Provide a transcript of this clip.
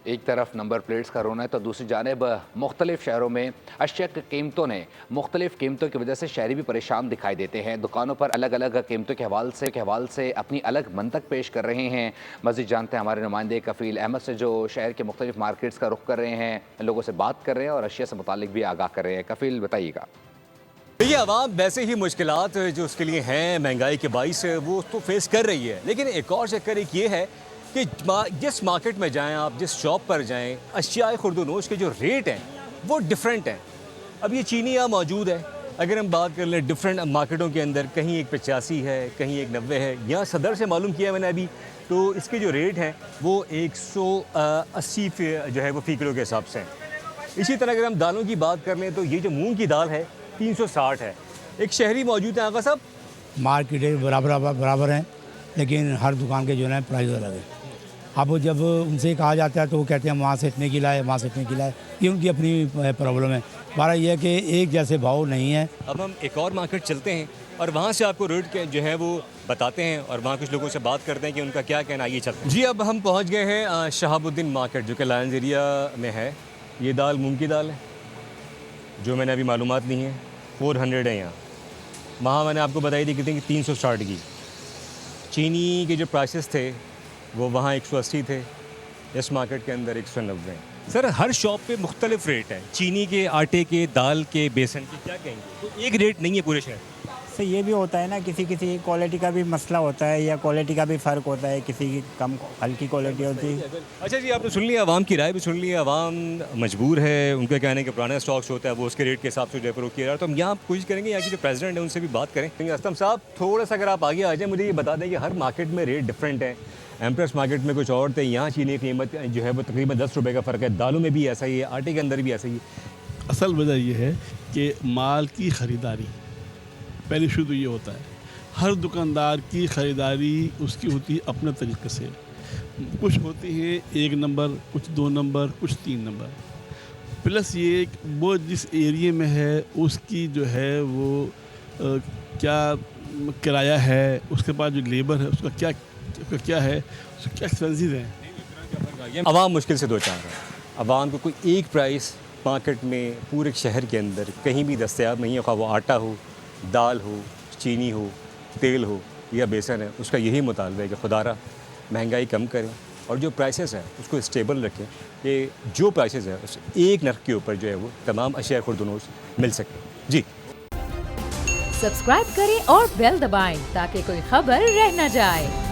एक तरफ number plates का रोना है तो दूसरी जानिब मुख्तलिफ शहरों में अशिया की कीमतों ने मुख्तलिफ कीमतों की वजह से शहरी भी परेशान दिखाई देते हैं। दुकानों पर अलग अलग कीमतों के हवाले से अपनी अलग मंतक पेश कर रहे हैं। मज़ीद जानते हैं हमारे नुमाइंदे कफ़ील अहमद से, जो शहर के मुख्तलिफ मार्केट्स का रुख कर रहे हैं, लोगों से बात कर रहे हैं और अशिया से मुतालिक भी आगाह कर रहे हैं। कफ़ील बताइएगा। देखिए, आवाम वैसे ही मुश्किलात जो उसके लिए हैं महंगाई के बाइस वो तो फेस कर रही है, लेकिन एक और चक्कर एक ये है कि जिस मार्केट में जाएं आप, जिस शॉप पर जाएं, अशियाए खुर्दनोश के जो रेट हैं वो डिफरेंट हैं। अब ये चीनी यहाँ मौजूद है, अगर हम बात कर लें डिफरेंट मार्केटों के अंदर, कहीं एक 85 है, कहीं एक 90 है। यहाँ सदर से मालूम किया मैंने अभी, तो इसके जो रेट हैं वो 180 जो है वो फ़ी किलो के हिसाब से हैं। इसी तरह अगर हम दालों की बात कर लें तो ये जो मूंग की दाल है 360 है। एक शहरी मौजूद है आका साहब। मार्केट बराबर हैं, लेकिन हर दुकान के जो है प्राइस अलग है। अब जब उनसे कहा जाता है तो वो कहते हैं वहाँ से इतने की लाए, वहाँ से इतने की लाए, ये उनकी अपनी प्रॉब्लम है। हमारा ये है कि एक जैसे भाव नहीं है। अब हम एक और मार्केट चलते हैं और वहाँ से आपको रेट के जो है वो बताते हैं और वहाँ कुछ लोगों से बात करते हैं कि उनका क्या कहना है। ये चलते हैं जी। अब हम पहुँच गए हैं शहाबुद्दीन मार्केट, जो कि लायंस एरिया में है। ये दाल मूंग की दाल है, जो मैंने अभी मालूमात नहीं है, 400 है यहाँ। वहाँ मैंने आपको बताई थी कितनी, 360 की। चीनी के जो प्राइसेस थे वो वहाँ 180 थे, इस मार्केट के अंदर 190 हैं। सर, हर शॉप पे मुख्तलिफ रेट है, चीनी के, आटे के, दाल के, बेसन के, क्या कहेंगे? तो एक रेट नहीं है पूरे शहर। तो ये भी होता है ना, किसी क्वालिटी का भी मसला होता है, या क्वालिटी का भी फ़र्क होता है, किसी की कम हल्की क्वालिटी होती है। अच्छा जी, आपने सुन लिया, आवाम की राय भी सुन लिया। आवाम मजबूर है, उनके कहने के पुराना स्टॉक्स होता है वो उसके रेट के हिसाब से डेफरो किया जा रहा है। तो हम यहाँ कोशिश करेंगे, यहाँ की जो प्रेसिडेंट है उनसे भी बात करें। असलम साहब, थोड़ा सा अगर आप आगे आ जाए, मुझे ये बता दें कि हर मार्केट में रेट डिफरेंट है। एम्प्रेस मार्केट में कुछ और थे, यहाँ चीनी की कीमत जो है वो तकरीबन 10 रुपये का फ़र्क है। दालों में भी ऐसा ही है, आटे के अंदर भी ऐसा ही है। असल वजह यह है कि माल की ख़रीदारी पहले शुरू ये होता है। हर दुकानदार की ख़रीदारी उसकी होती है अपने तरीक़े से। कुछ होती हैं 1 नंबर, कुछ 2 नंबर, कुछ 3 नंबर। प्लस ये वो जिस एरिए में है उसकी जो है वो क्या किराया है, उसके बाद जो लेबर है उसका क्या है, उसके क्या एक्सपेंसेस हैं। आवाम मुश्किल से दो चार है। आवाम को कोई एक प्राइस मार्केट में पूरे शहर के अंदर कहीं भी दस्तयाब नहीं है, खा वो आटा हो, दाल हो, चीनी हो, तेल हो या बेसन है। उसका यही मुतालबा है कि खुदारा महंगाई कम करें और जो प्राइसेस हैं उसको स्टेबल रखें, कि जो प्राइसेस हैं उस एक नर्ख के ऊपर जो है वो तमाम अशिया खुर्दनोश मिल सके। जी, सब्सक्राइब करें और बेल दबाएं ताकि कोई खबर रह न जाए।